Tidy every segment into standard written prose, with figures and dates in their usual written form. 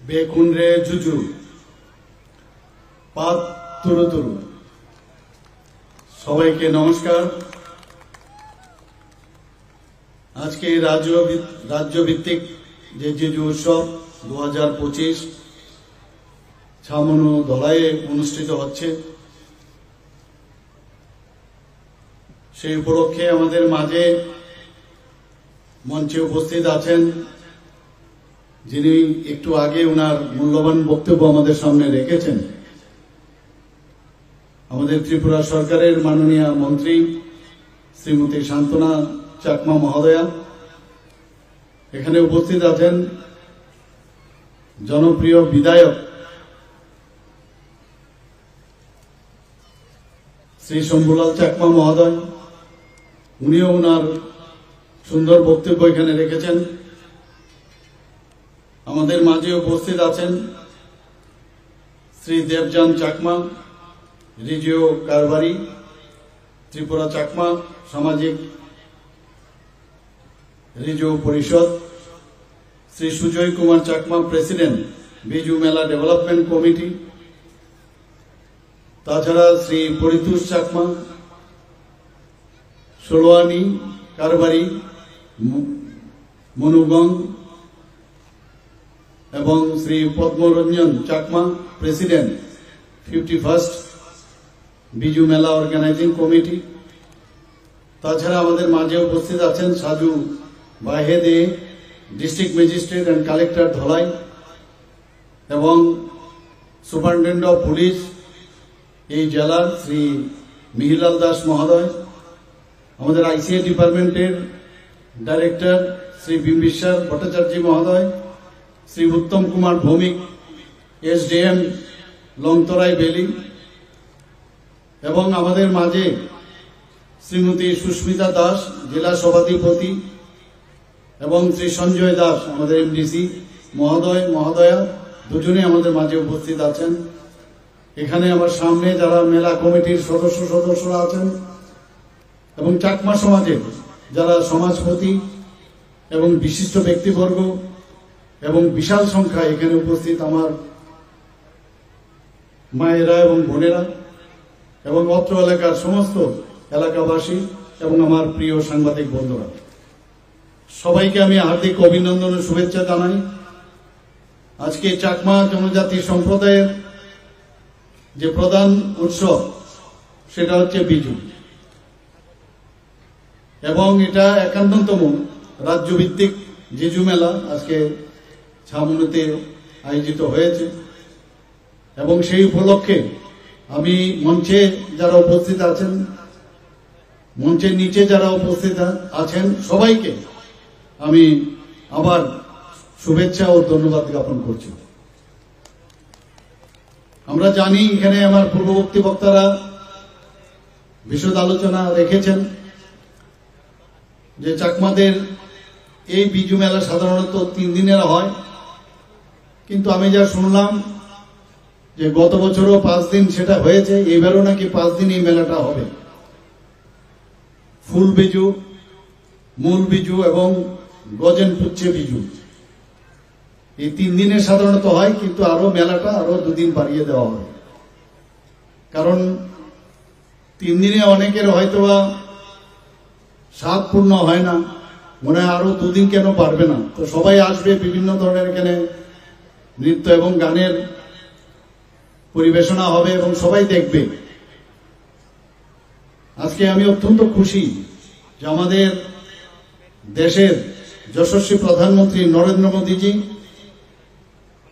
বেকুনরে জুজু পাত তুরু তুরু। সবাইকে নমস্কার। আজকে রাজ্যভিত্তিক যে জুজু উৎসব 2025 ছামনু ধলাইয়ে অনুষ্ঠিত হচ্ছে, সেই উপলক্ষে আমাদের মাঝে মঞ্চে উপস্থিত আছেন যিনি একটু আগে ওনার মূল্যবান বক্তব্য আমাদের সামনে রেখেছেন, আমাদের ত্রিপুরা সরকারের মাননীয় মন্ত্রী শ্রীমতী শান্তনা চাকমা মহোদয়া। এখানে উপস্থিত আছেন জনপ্রিয় বিধায়ক শ্রী শম্ভুলাল চাকমা মহোদয়, উনিও ওনার সুন্দর বক্তব্য এখানে রেখেছেন। আমাদের মাঝে উপস্থিত আছেন শ্রী দেবযান চাকমা, রিজিও কারবারি, ত্রিপুরা চাকমা সামাজিক রিজিও পরিষদ, শ্রী সুজয় কুমার চাকমা, প্রেসিডেন্ট বিজু মেলা ডেভেলপমেন্ট কমিটি, তাছাড়া শ্রী পরিতোষ চাকমা, সোলোয়ানি কারবারি, মনুগং, এবং শ্রী পদ্মরঞ্জন চাকমা, প্রেসিডেন্ট 51st বিজু মেলা অর্গানাইজিং কমিটি। তাছাড়া আমাদের মাঝে উপস্থিত আছেন Saju Bahede, district magistrate and collector Dhalai, এবং সুপারিনটেন্ডেন্ট অফ পুলিশ এই জেলার শ্রী মিহিলাল দাস মহোদয়, আমাদের আইসিএ ডিপার্টমেন্টের ডাইরেক্টর শ্রী বিম্বিসার ভট্টাচার্য মহোদয়, শ্রী উত্তম কুমার ভৌমিক, এসডিএম লংতরাই বেলি, এবং আমাদের মাঝে শ্রীমতী সুস্মিতা দাস, জেলা সভাধিপতি, এবং শ্রী সঞ্জয় দাস, আমাদের এমডিসি মহোদয় মহোদয়া, দুজনে আমাদের মাঝে উপস্থিত আছেন। এখানে আমার সামনে যারা মেলা কমিটির সদস্যরা আছেন এবং চাকমা সমাজের যারা সমাজপতি এবং বিশিষ্ট ব্যক্তিবর্গ এবং বিশাল সংখ্যায় এখানে উপস্থিত আমার মায়েরা এবং বোনেরা এবং অত্র এলাকার সমস্ত এলাকাবাসী এবং আমার প্রিয় সাংবাদিক বন্ধুরা, সবাইকে আমি হার্দিক অভিনন্দন ও শুভেচ্ছা জানাই। আজকে চাকমা জনজাতি সম্প্রদায়ের যে প্রধান উৎসব সেটা হচ্ছে বিজু, এবং এটা 51তম রাজ্যভিত্তিক জিজু মেলা আজকে ছামনুতে আয়োজিত হয়েছে। এবং সেই উপলক্ষে আমি মঞ্চে যারা উপস্থিত আছেন, মঞ্চের নিচে যারা উপস্থিত আছেন, সবাইকে আমি আবার শুভেচ্ছা ও ধন্যবাদ জ্ঞাপন করছি। আমরা জানি এখানে আমার পূর্ববর্তী বক্তারা বিশদ আলোচনা রেখেছেন যে চাকমাদের এই বিজু মেলা সাধারণত 3 দিনের হয়, কিন্তু আমি যা শুনলাম যে গত বছরও 5 দিন সেটা হয়েছে, এবারও নাকি 5 দিন এই মেলাটা হবে। ফুল বিজু, মূল বিজু এবং গজেন পুচ্ছে বিজু, এই 3 দিনে সাধারণত হয়, কিন্তু আরো মেলাটা আরো 2 দিন বাড়িয়ে দেওয়া হয়। কারণ 3 দিনে অনেকের হয়তোবা স্বাদ পূর্ণ হয় না, মনে হয় আরো 2 দিন কেন পারবে না। তো সবাই আসবে, বিভিন্ন ধরনের এখানে নৃত্য এবং গানের পরিবেশনা হবে এবং সবাই দেখবে। আজকে আমি অত্যন্ত খুশি যে আমাদের দেশের যশস্বী প্রধানমন্ত্রী নরেন্দ্র মোদীজি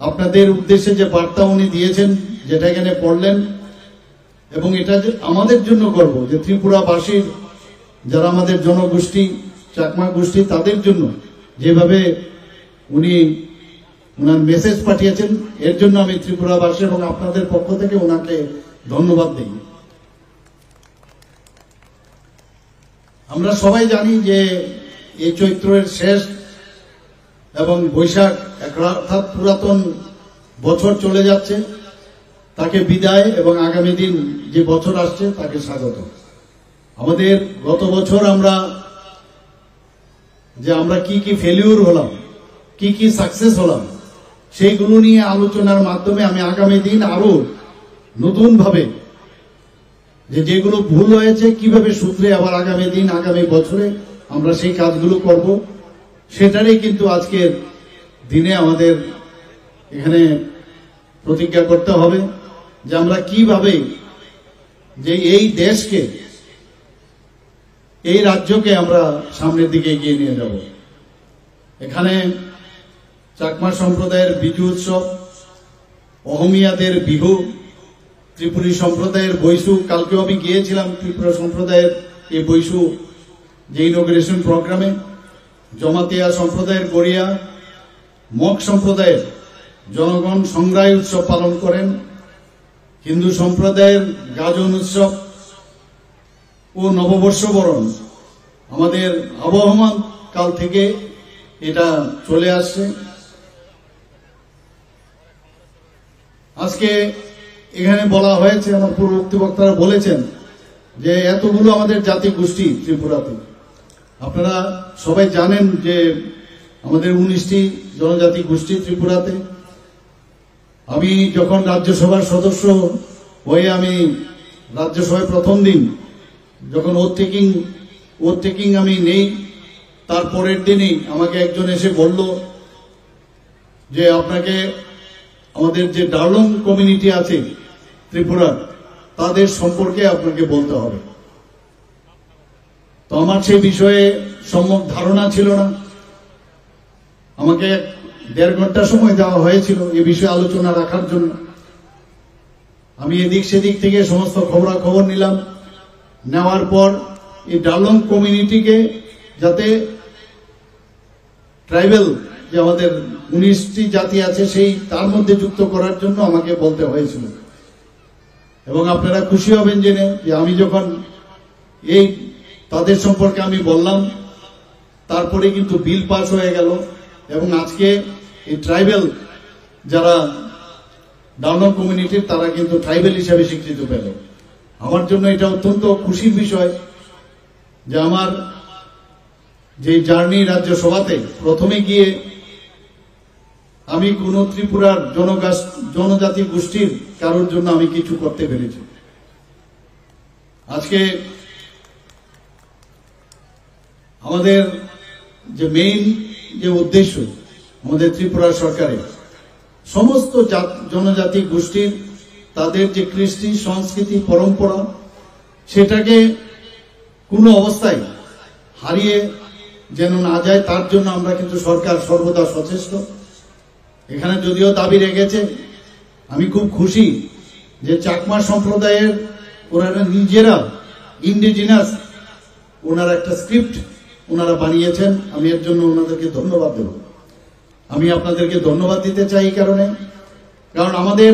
আপনাদের উদ্দেশ্যে যে বার্তা উনি দিয়েছেন, যেটা এখানে পড়লেন, এবং এটা আমাদের জন্য গর্ব যে ত্রিপুরাবাসীর যারা আমাদের জনগোষ্ঠী চাকমা গোষ্ঠী, তাদের জন্য যেভাবে উনি ওনার মেসেজ পাঠিয়েছেন, এর জন্য আমি ত্রিপুরাবাসী এবং আপনাদের পক্ষ থেকে ওনাকে ধন্যবাদ দিই। আমরা সবাই জানি যে এই চৈত্রের শেষ এবং বৈশাখ অর্থাৎ পুরাতন বছর চলে যাচ্ছে, তাকে বিদায় এবং আগামী দিন যে বছর আসছে তাকে স্বাগত। আমাদের গত বছর আমরা কি ফেলিউর হলাম, কি সাকসেস হলাম, সেইগুলো নিয়ে আলোচনার মাধ্যমে আমি আগামী দিন আরো নতুন ভাবে যেগুলো ভুল হয়েছে কিভাবে শুধরে আবার আগামী দিন আগামী বছরে আমরা সেই কাজগুলো করব, সেটারই কিন্তু আজকের দিনে আমাদের এখানে প্রতিজ্ঞা করতে হবে যে আমরা কিভাবে যে এই দেশকে, এই রাজ্যকে আমরা সামনের দিকে এগিয়ে নিয়ে যাব। এখানে চাকমা সম্প্রদায়ের বিজু উৎসব, অহমিয়াদের বিহু, ত্রিপুরী সম্প্রদায়ের বৈশু, কালকেও আমি গিয়েছিলাম ত্রিপুরা সম্প্রদায়ের এই বৈশু যে ইনোগ্রেশন প্রোগ্রামে, জমাতিয়া সম্প্রদায়ের গড়িয়া, মগ সম্প্রদায়ের জনগণ সংগ্রায় উৎসব পালন করেন, হিন্দু সম্প্রদায়ের গাজন উৎসব ও নববর্ষ বরণ আমাদের আবহমান কাল থেকে এটা চলে আসছে। আজকে এখানে বলা হয়েছে, আমার পূর্ববর্তী বক্তারা বলেছেন যে এতগুলো আমাদের জাতি গোষ্ঠী ত্রিপুরাতে। আপনারা সবাই জানেন যে আমাদের 19টি জনজাতি গোষ্ঠী ত্রিপুরাতে। আমি যখন রাজ্যসভার সদস্য হয়ে আমি রাজ্যসভায় প্রথম দিন যখন ওথ টেকিং আমি নেই, তারপরের দিনই আমাকে একজন এসে বলল যে আপনাকে আমাদের যে ডার্লং কমিউনিটি আছে ত্রিপুরার, তাদের সম্পর্কে আপনাকে বলতে হবে। তো আমার সেই বিষয়ে সম্যক ধারণা ছিল না। আমাকে 1.5 ঘন্টা সময় দেওয়া হয়েছিল এ বিষয়ে আলোচনা রাখার জন্য। আমি এদিক সেদিক থেকে সমস্ত খবরাখবর নিলাম। নেওয়ার পর এই ডার্লং কমিউনিটিকে যাতে ট্রাইবেল যে আমাদের 19টি জাতি আছে সেই তার মধ্যে যুক্ত করার জন্য আমাকে বলতে হয়েছিল। এবং আপনারা খুশি হবেন জেনে যে আমি যখন এই তাদের সম্পর্কে আমি বললাম, তারপরে কিন্তু বিল পাস হয়ে গেল এবং আজকে এই ট্রাইবেল যারা ডার্লং কমিউনিটির তারা কিন্তু ট্রাইবেল হিসাবে স্বীকৃতি পেল। আমার জন্য এটা অত্যন্ত খুশির বিষয় যে আমার যে জার্নি রাজ্যসভাতে প্রথমে গিয়ে আমি কোন ত্রিপুরার জনজাতি গোষ্ঠীর কারোর জন্য আমি কিছু করতে পেরেছি। আজকে আমাদের যে মেইন যে উদ্দেশ্য আমাদের ত্রিপুরা সরকারের সমস্ত জনজাতি গোষ্ঠীর তাদের যে কৃষ্টি সংস্কৃতি পরম্পরা সেটাকে কোনো অবস্থায় হারিয়ে যেন না যায়, তার জন্য আমরা কিন্তু সরকার সর্বদা সচেষ্ট। এখানে যদিও দাবি রেখেছে, আমি খুব খুশি যে চাকমা সম্প্রদায়ের ওনারা নিজেরা ইন্ডিজিনাস ওনারা একটা স্ক্রিপ্ট ওনারা বানিয়েছেন। আমি এর জন্য ওনাদেরকে ধন্যবাদ দেব। আমি আপনাদেরকে ধন্যবাদ দিতে চাই এই কারণ আমাদের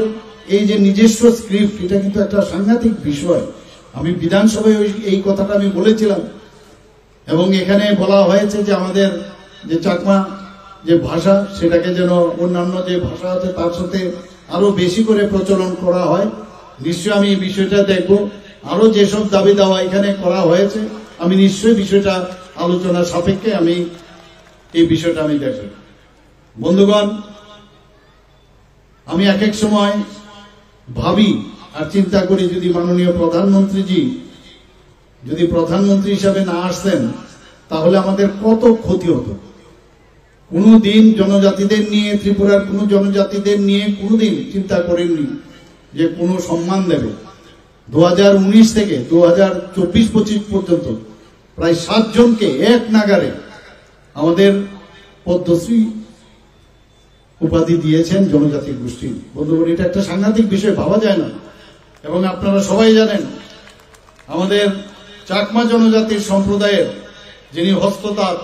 এই যে নিজস্ব স্ক্রিপ্ট এটা কিন্তু একটা সাংঘাতিক বিষয়। আমি বিধানসভায় এই কথাটা আমি বলেছিলাম এবং এখানে বলা হয়েছে যে আমাদের যে চাকমা যে ভাষা সেটাকে যেন অন্যান্য যে ভাষা আছে তার সাথে আরো বেশি করে প্রচলন করা হয়। নিশ্চয়ই আমি এই বিষয়টা দেখব। আরো যেসব দাবি দেওয়া এখানে করা হয়েছে আমি নিশ্চয়ই বিষয়টা আলোচনার সাপেক্ষে আমি এই বিষয়টা আমি দেখব। বন্ধুগণ, আমি এক এক সময় ভাবি আর চিন্তা করি যদি মাননীয় প্রধানমন্ত্রীজি যদি প্রধানমন্ত্রী হিসাবে না আসতেন তাহলে আমাদের কত ক্ষতি হতো। কোনদিন জনজাতিদের নিয়ে, ত্রিপুরার কোন জনজাতিদের নিয়ে কোনদিন চিন্তা করেননি যে কোনো সম্মান দেবে। 2019 থেকে 2024-25 পর্যন্ত প্রায় 7 জনকে এক নাগারে আমাদের পদ্মশ্রী উপাধি দিয়েছেন জনজাতি গোষ্ঠী। বন্ধুগণ, এটা একটা সাংঘাতিক বিষয়, ভাবা যায় না। এবং আপনারা সবাই জানেন আমাদের চাকমা জনজাতির সম্প্রদায়ের যিনি হস্ততাঁত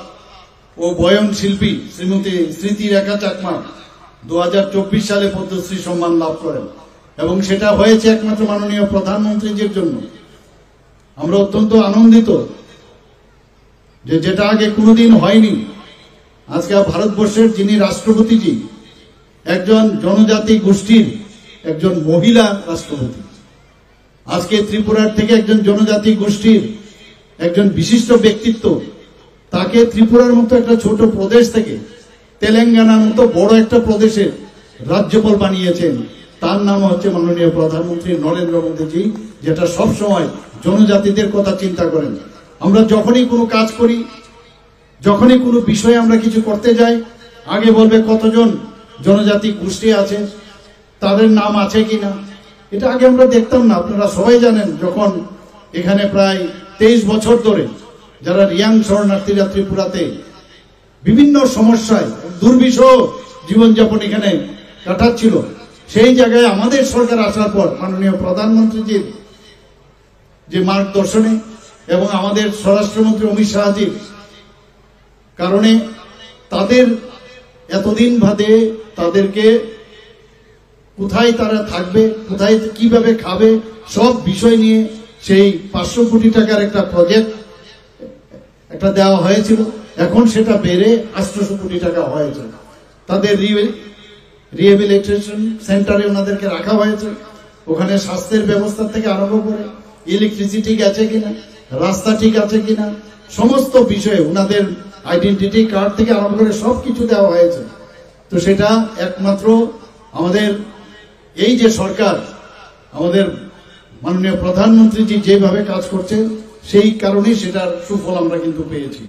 ও বয়ন শিল্পী শ্রীমতী স্মৃতিরেখা চাকমা 2024 সালে পদ্মশ্রী সম্মান লাভ করেন এবং সেটা হয়েছে একমাত্র মাননীয় প্রধানমন্ত্রীজির জন্য। আমরা অত্যন্ত আনন্দিত যে যেটা আগে কোনোদিন হয়নি। আজকে ভারতবর্ষের যিনি রাষ্ট্রপতিজি একজন জনজাতি গোষ্ঠীর একজন মহিলা রাষ্ট্রপতি। আজকে ত্রিপুরার থেকে একজন জনজাতি গোষ্ঠীর একজন বিশিষ্ট ব্যক্তিত্ব, তাকে ত্রিপুরার মতো একটা ছোট প্রদেশ থেকে তেলেঙ্গানার মতো বড় একটা প্রদেশের রাজ্যপাল বানিয়েছেন, তার নাম হচ্ছে মাননীয় প্রধানমন্ত্রী নরেন্দ্র মোদীজি, যেটা সব সময় জনজাতিদের কথা চিন্তা করেন। আমরা যখনই কোনো কাজ করি, যখনই কোনো বিষয়ে আমরা কিছু করতে যাই, আগে বলবে কতজন জনজাতি গোষ্ঠী আছে, তাদের নাম আছে কিনা। এটা আগে আমরা দেখতাম না। আপনারা সবাই জানেন, যখন এখানে প্রায় 23 বছর ধরে যারা রিয়াং শরণার্থীরা ত্রিপুরাতে বিভিন্ন সমস্যায় দুর্বিষহ জীবনযাপন এখানে কাটাচ্ছিল, সেই জায়গায় আমাদের সরকার আসার পর মাননীয় প্রধানমন্ত্রীজির যে মার্গদর্শনে এবং আমাদের স্বরাষ্ট্রমন্ত্রী অমিত শাহজির কারণে তাদের এতদিন বাদে তাদেরকে কোথায় তারা থাকবে, কোথায় কিভাবে খাবে, সব বিষয় নিয়ে সেই 500 কোটি টাকার একটা প্রজেক্ট একটা দেওয়া হয়েছিল। এখন সেটা বেড়ে 800 কোটি টাকা হয়েছে। তাদের রিহেবিলিটেশন সেন্টারে ওনাদেরকে রাখা হয়েছে। ওখানে স্বাস্থ্যের ব্যবস্থা থেকে আরম্ভ করে ইলেকট্রিসিটি আছে কিনা, রাস্তা ঠিক আছে কিনা, সমস্ত বিষয়ে ওনাদের আইডেন্টিটি কার্ড থেকে আরম্ভ করে সবকিছু দেওয়া হয়েছে। তো সেটা একমাত্র আমাদের এই যে সরকার, আমাদের মাননীয় প্রধানমন্ত্রীজি যেভাবে কাজ করছে, সেই কারণেই সেটার সুফল আমরা কিন্তু পেয়েছি।